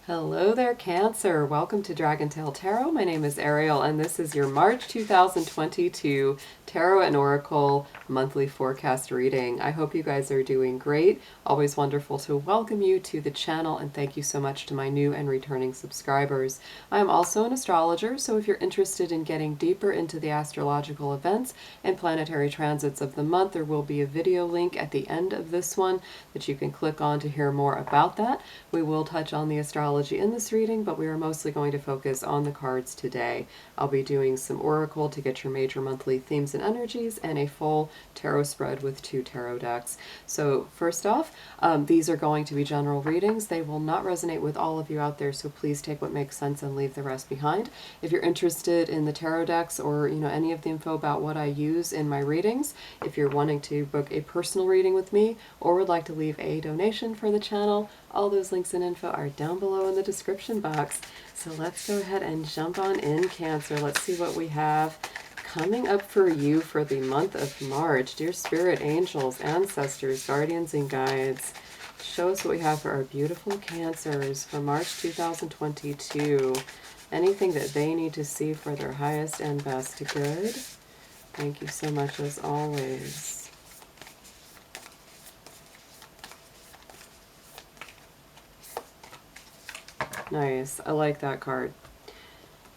Hello there, Cancer. Welcome to Dragon Tail Tarot. My name is Ariel, and this is your March 2022 Tarot and Oracle monthly forecast reading. I hope you guys are doing great. Always wonderful to welcome you to the channel, and thank you so much to my new and returning subscribers. I'm also an astrologer, so if you're interested in getting deeper into the astrological events and planetary transits of the month, there will be a video link at the end of this one that you can click on to hear more about that. We will touch on the astrology in this reading, but we are mostly going to focus on the cards today. I'll be doing some oracle to get your major monthly themes and energies, and a full tarot spread with 2 tarot decks. So first off, these are going to be general readings. They will not resonate with all of you out there, so please take what makes sense and leave the rest behind. If you're interested in the tarot decks or any of the info about what I use in my readings, if you're wanting to book a personal reading with me or would like to leave a donation for the channel, all those links and info are down below in the description box. So let's go ahead and jump on in, Cancer. Let's see what we have coming up for you for the month of March. Dear Spirit, angels, ancestors, guardians, and guides, show us what we have for our beautiful Cancers for March 2022. Anything that they need to see for their highest and best good. Thank you so much as always. Nice. I like that card.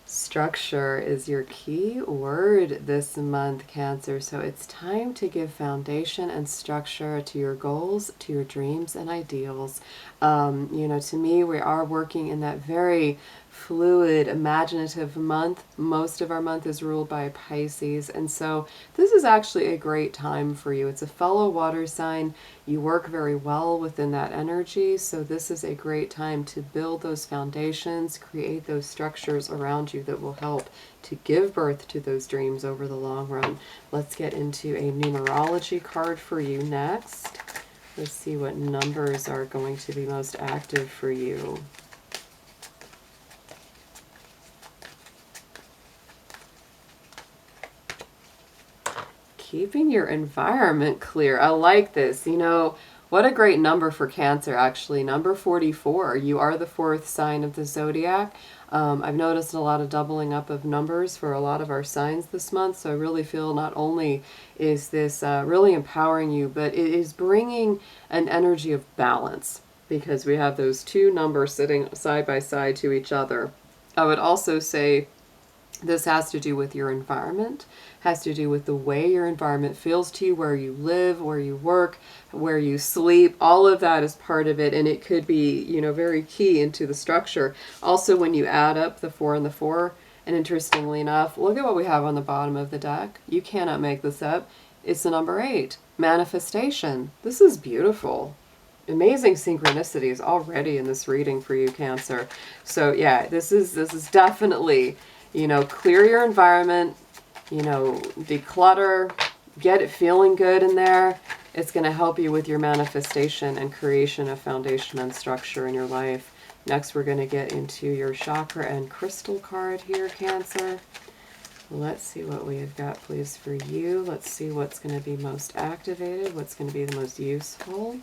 Structure is your key word this month, Cancer. So it's time to give foundation and structure to your goals, to your dreams and ideals. To me, we are working in that very fluid, imaginative month. Most of our month is ruled by Pisces, and so this is actually a great time for you. It's a fellow water sign. You work very well within that energy, so this is a great time to build those foundations, create those structures around you that will help to give birth to those dreams over the long run. Let's get into a numerology card for you next. Let's see what numbers are going to be most active for you. Keeping your environment clear. I like this. What a great number for Cancer, actually. Number 44. You are the 4th sign of the zodiac. I've noticed a lot of doubling up of numbers for a lot of our signs this month, so I really feel not only is this really empowering you, but it is bringing an energy of balance, because we have those 2 numbers sitting side by side to each other. I would also say this has to do with your environment, has to do with the way your environment feels to you, where you live, where you work, where you sleep. All of that is part of it, and it could be, very key into the structure. Also, when you add up the 4 and the 4, and interestingly enough, look at what we have on the bottom of the deck. You cannot make this up. It's the number 8, manifestation. This is beautiful. Amazing synchronicities already in this reading for you, Cancer. So yeah, this is definitely, clear your environment, declutter, get it feeling good in there. It's going to help you with your manifestation and creation of foundation and structure in your life. Next, we're going to get into your chakra and crystal card here, Cancer. Let's see what we have got, please, for you. Let's see what's going to be most activated, what's going to be the most useful.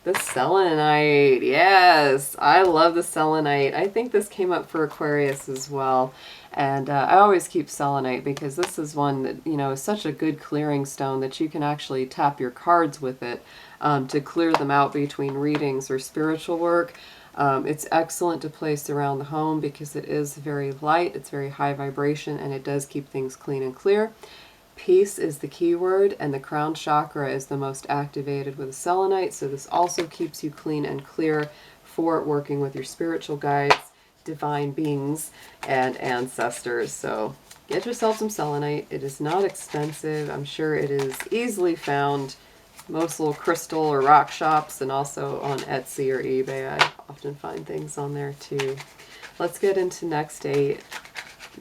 The selenite, yes, I love the selenite. I think this came up for Aquarius as well. And I always keep selenite because this is one that, is such a good clearing stone that you can actually tap your cards with it to clear them out between readings or spiritual work. It's excellent to place around the home because it is very light, it's very high vibration, and it does keep things clean and clear. Peace is the key word, and the crown chakra is the most activated with selenite, so this also keeps you clean and clear for working with your spiritual guides, divine beings, and ancestors. So get yourself some selenite. It is not expensive. I'm sure it is easily found most little crystal or rock shops, and also on Etsy or eBay. I often find things on there too. Let's get into next a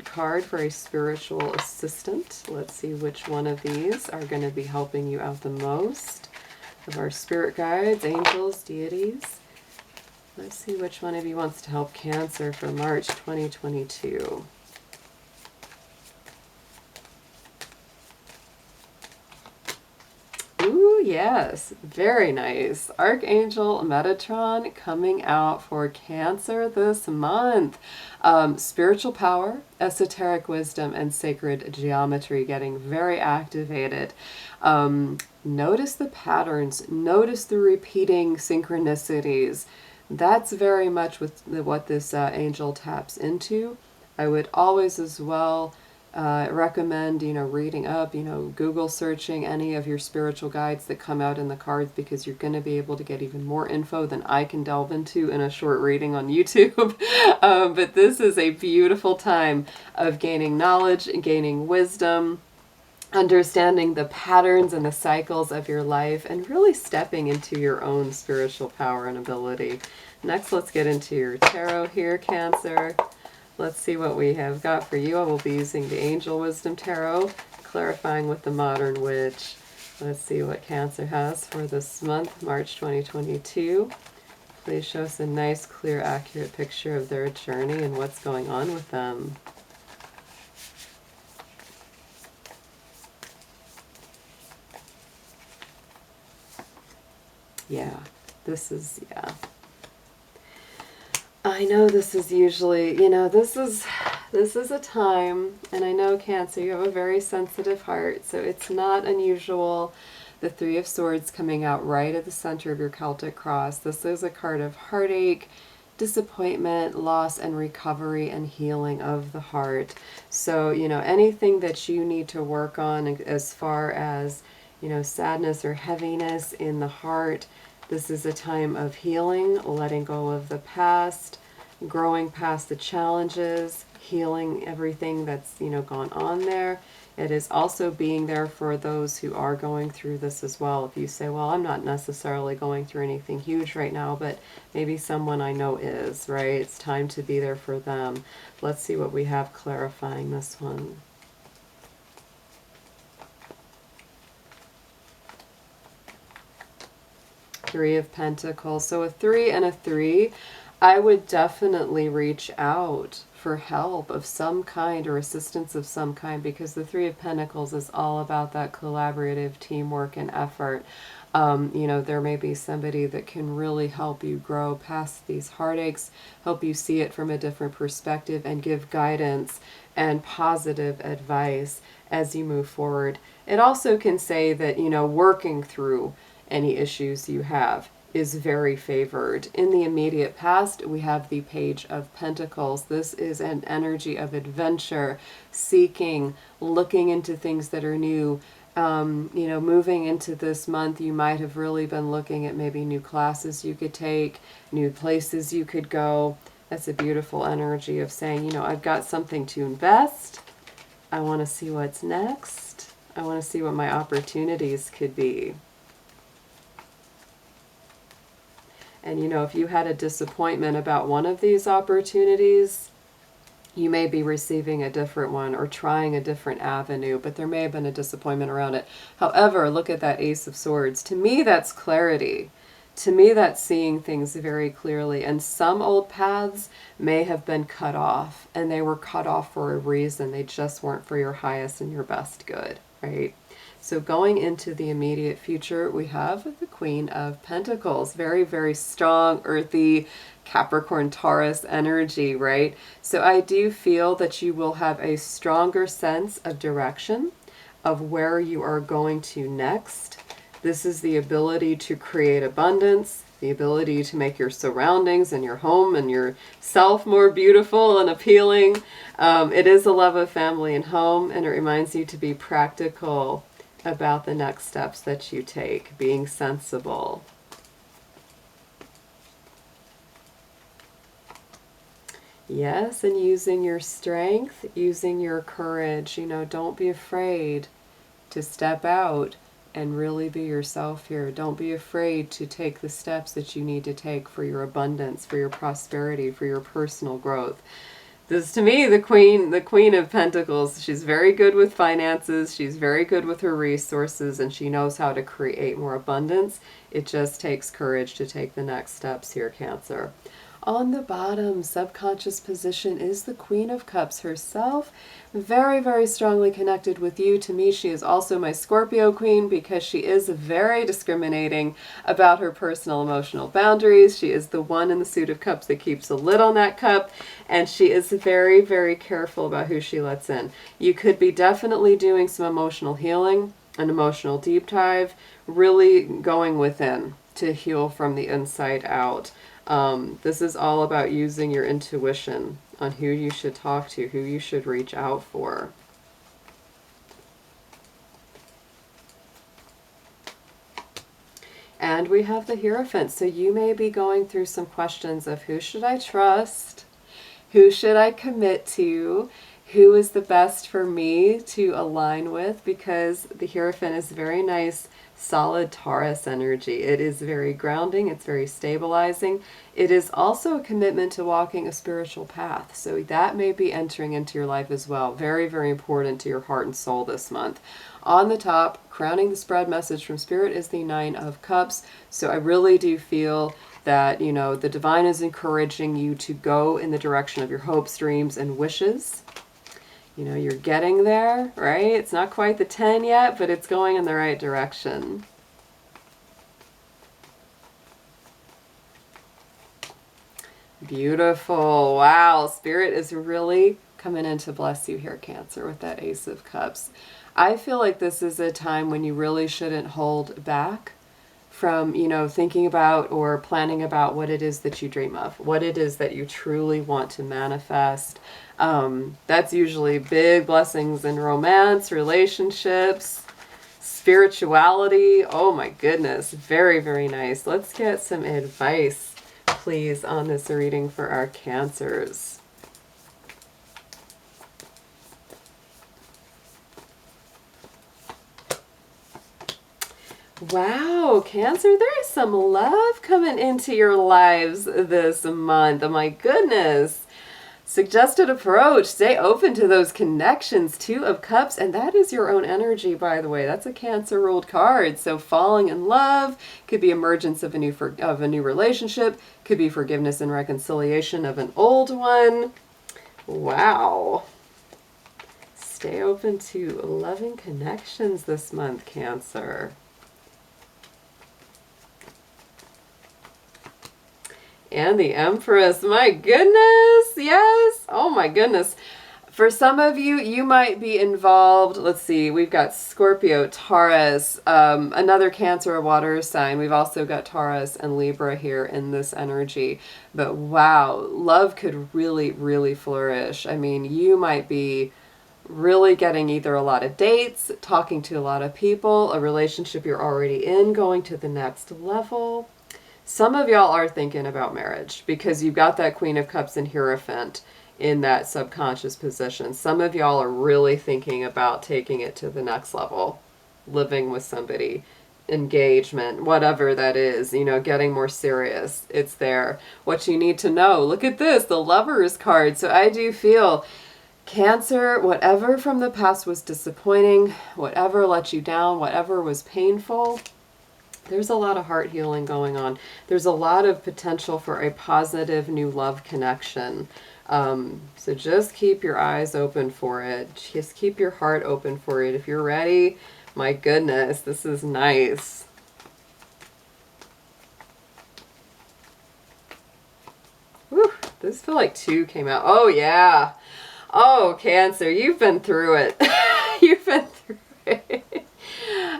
card for a spiritual assistant. Let's see which one of these are going to be helping you out the most. Of our spirit guides, angels, deities. Let's see which one of you wants to help Cancer for March 2022. Ooh, yes, very nice. Archangel Metatron coming out for Cancer this month. Spiritual power, esoteric wisdom, and sacred geometry getting very activated. Notice the patterns, notice the repeating synchronicities. That's very much what this angel taps into. I would always as well recommend, reading up, Google searching any of your spiritual guides that come out in the cards, because you're going to be able to get even more info than I can delve into in a short reading on YouTube. But this is a beautiful time of gaining knowledge, gaining wisdom, understanding the patterns and the cycles of your life, and really stepping into your own spiritual power and ability. Next, let's get into your tarot here, Cancer. Let's see what we have got for you. I will be using the Angel Wisdom Tarot, clarifying with the Modern Witch. Let's see what Cancer has for this month, March 2022. Please show us a nice, clear, accurate picture of their journey and what's going on with them. Yeah, this is, I know this is usually, this is a time, and I know Cancer, you have a very sensitive heart, so it's not unusual. The Three of Swords coming out right at the center of your Celtic cross. This is a card of heartache, disappointment, loss, and recovery and healing of the heart. So, anything that you need to work on as far as, sadness or heaviness in the heart, this is a time of healing, letting go of the past, growing past the challenges, healing everything that's, gone on there. It is also being there for those who are going through this as well. If you say, well, I'm not necessarily going through anything huge right now, but maybe someone I know is, right? It's time to be there for them. Let's see what we have clarifying this one. Three of Pentacles. So a 3 and a 3, I would definitely reach out for help of some kind or assistance of some kind, because the Three of Pentacles is all about that collaborative teamwork and effort. There may be somebody that can really help you grow past these heartaches, help you see it from a different perspective, and give guidance and positive advice as you move forward. It also can say that, working through any issues you have is very favored. In the immediate past, we have the Page of Pentacles. This is an energy of adventure, seeking, looking into things that are new. Moving into this month, you might have really been looking at maybe new classes you could take, new places you could go. That's a beautiful energy of saying, I've got something to invest. I want to see what's next. I want to see what my opportunities could be. And if you had a disappointment about one of these opportunities, you may be receiving a different one or trying a different avenue, but there may have been a disappointment around it. However, look at that Ace of Swords. To me, that's clarity. To me, that's seeing things very clearly. And some old paths may have been cut off, and they were cut off for a reason. They just weren't for your highest and your best good, right? So going into the immediate future, we have the Queen of Pentacles. Very, very strong, earthy, Capricorn, Taurus energy, right? So I do feel that you will have a stronger sense of direction of where you are going to next. This is the ability to create abundance, the ability to make your surroundings and your home and yourself more beautiful and appealing. It is a love of family and home, and it reminds you to be practical about the next steps that you take, being sensible. Yes, and using your strength, using your courage. Don't be afraid to step out and really be yourself here. Don't be afraid to take the steps that you need to take for your abundance, for your prosperity, for your personal growth. This, to me, the Queen of Pentacles, she's very good with finances, she's very good with her resources, and she knows how to create more abundance. It just takes courage to take the next steps here, Cancer. On the bottom, subconscious position, is the Queen of Cups herself. Very, very strongly connected with you. To me, she is also my Scorpio queen because she is very discriminating about her personal emotional boundaries. She is the one in the suit of cups that keeps a lid on that cup, and she is very, very careful about who she lets in. You could be definitely doing some emotional healing, an emotional deep dive, really going within to heal from the inside out. This is all about using your intuition on who you should talk to, who you should reach out for. And we have the Hierophant. So you may be going through some questions of who should I trust? Who should I commit to? Who is the best for me to align with? Because the Hierophant is very nice, solid Taurus energy. It is very grounding. It's very stabilizing. It is also a commitment to walking a spiritual path. So that may be entering into your life as well. Very, very important to your heart and soul this month. On the top, crowning the spread message from Spirit, is the Nine of Cups. So I really do feel that, you know, the divine is encouraging you to go in the direction of your hopes, dreams, and wishes. You know, you're getting there, right? It's not quite the 10 yet, but it's going in the right direction. Beautiful. Wow. Spirit is really coming in to bless you here, Cancer, with that Ace of Cups. I feel like this is a time when you really shouldn't hold back from, you know, thinking about or planning about what it is that you dream of, what it is that you truly want to manifest. That's usually big blessings in romance, relationships, spirituality. Oh my goodness. Very, very nice. Let's get some advice, please, on this reading for our Cancers. Wow, Cancer, there is some love coming into your lives this month. Oh my goodness. Suggested approach. Stay open to those connections. Two of Cups, and that is your own energy, by the way. That's a Cancer ruled card. So falling in love could be emergence of a new relationship, could be forgiveness and reconciliation of an old one. Wow. Stay open to loving connections this month, Cancer. And the Empress, my goodness, yes, oh my goodness. For some of you, you might be involved, let's see, we've got Scorpio, Taurus, another Cancer, a water sign. We've also got Taurus and Libra here in this energy. But wow, love could really, really flourish. I mean, you might be really getting either a lot of dates, talking to a lot of people, a relationship you're already in, going to the next level. Some of y'all are thinking about marriage because you've got that Queen of Cups and Hierophant in that subconscious position. Some of y'all are really thinking about taking it to the next level, living with somebody, engagement, whatever that is, you know, getting more serious. It's there. What you need to know, look at this, the Lovers card. So I do feel, Cancer, whatever from the past was disappointing, whatever let you down, whatever was painful, there's a lot of heart healing going on. There's a lot of potential for a positive new love connection. So just keep your eyes open for it. Just keep your heart open for it. If you're ready, my goodness, this is nice. Whew, this feel like two came out. Oh yeah. Oh, Cancer, you've been through it. You've been through it.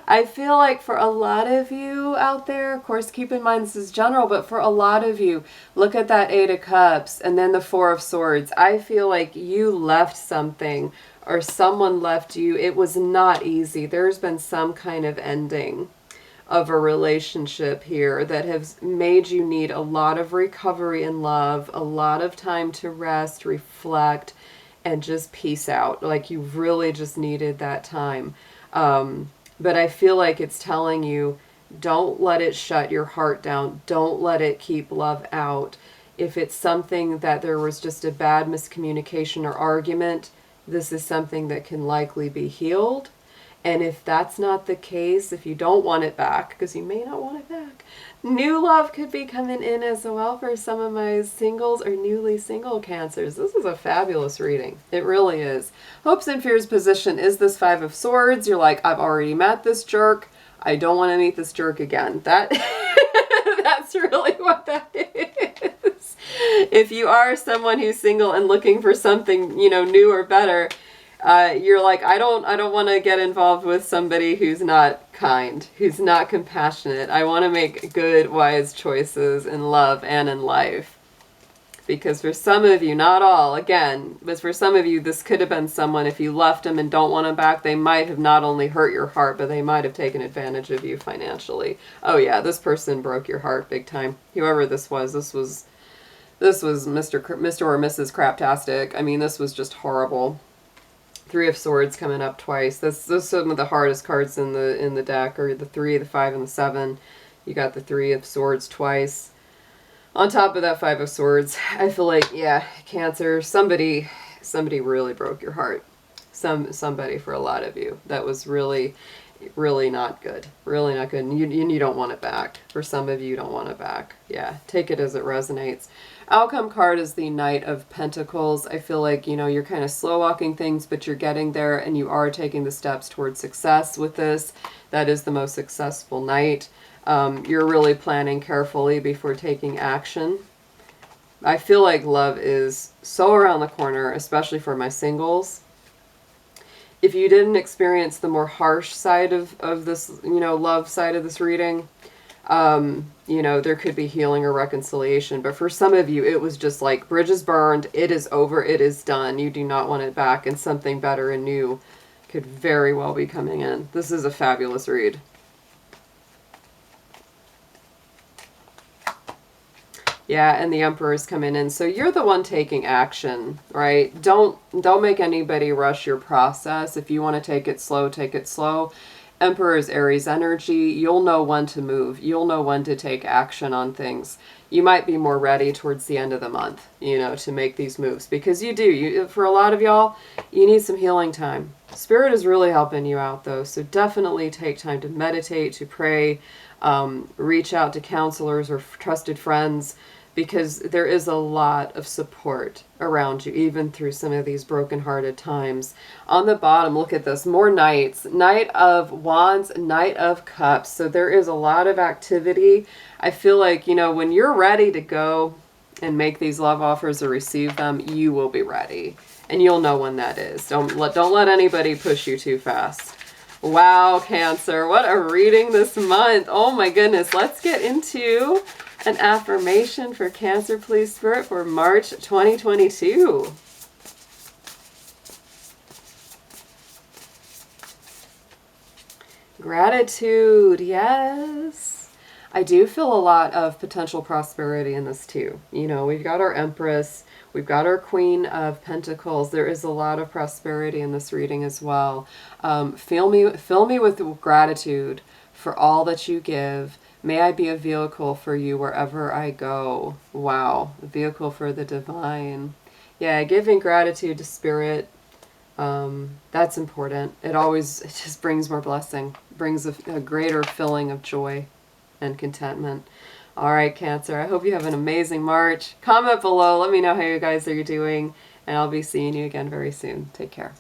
I feel like for a lot of you out there, of course, keep in mind this is general, but for a lot of you, look at that Eight of Cups and then the Four of Swords. I feel like you left something or someone left you. It was not easy. There's been some kind of ending of a relationship here that has made you need a lot of recovery and love, a lot of time to rest, reflect, and just peace out. Like you really just needed that time. But I feel like it's telling you, don't let it shut your heart down. Don't let it keep love out. If it's something that there was just a bad miscommunication or argument, this is something that can likely be healed. And if that's not the case, if you don't want it back, because you may not want it back, New love could be coming in as well for some of my singles or newly single Cancers. This is a fabulous reading. It really is. Hopes and fears position is this Five of Swords. You're like, I've already met this jerk. I don't want to meet this jerk again. That's really what that is. If you are someone who's single and looking for something, you know, new or better, you're like, I don't want to get involved with somebody who's not kind, who's not compassionate. I want to make good, wise choices in love and in life. Because for some of you, not all, again, but for some of you, this could have been someone, if you left them and don't want them back, they might have not only hurt your heart, but they might have taken advantage of you financially. Oh yeah, this person broke your heart big time. Whoever this was Mr. or Mrs. Craptastic. I mean, this was just horrible. Three of Swords coming up twice. This is some of the hardest cards in the deck, or the 3, the 5, and the 7. You got the 3 of Swords twice. On top of that 5 of Swords, I feel like, yeah, Cancer, somebody really broke your heart. Somebody for a lot of you. That was really, really not good. Really not good. And you don't want it back. For some of you, you don't want it back. Yeah, take it as it resonates. Outcome card is the Knight of Pentacles. I feel like, you know, you're kind of slow walking things, but you're getting there and you are taking the steps towards success with this. That is the most successful night. You're really planning carefully before taking action. I feel like love is so around the corner, especially for my singles. If you didn't experience the more harsh side of this, you know, love side of this reading, you know, there could be healing or reconciliation. But for some of you, it was just like bridges burned. It is over. It is done. You do not want it back. And something better and new could very well be coming in. This is a fabulous read. Yeah, and the Emperor's coming in. So you're the one taking action, right? Don't make anybody rush your process. If you want to take it slow, take it slow. Emperor's Aries energy. You'll know when to move. You'll know when to take action on things. You might be more ready towards the end of the month, you know, to make these moves. Because you do. For a lot of y'all, you need some healing time. Spirit is really helping you out, though. So definitely take time to meditate, to pray, reach out to counselors or trusted friends, because there is a lot of support around you, even through some of these broken-hearted times. On the bottom, look at this. More Knights. Knight of Wands, Knight of Cups. So there is a lot of activity. I feel like, you know, when you're ready to go and make these love offers or receive them, you will be ready. And you'll know when that is. Don't let anybody push you too fast. Wow, Cancer. What a reading this month. Oh my goodness. Let's get into an affirmation for Cancer, please, Spirit, for March 2022. Gratitude, yes. I do feel a lot of potential prosperity in this too. You know, we've got our Empress, we've got our Queen of Pentacles. There is a lot of prosperity in this reading as well. Fill me with gratitude for all that you give. May I be a vehicle for you wherever I go. Wow, a vehicle for the divine. Yeah, giving gratitude to Spirit, that's important. It just brings more blessing, brings a greater filling of joy and contentment. All right, Cancer, I hope you have an amazing March. Comment below, let me know how you guys are doing, and I'll be seeing you again very soon. Take care.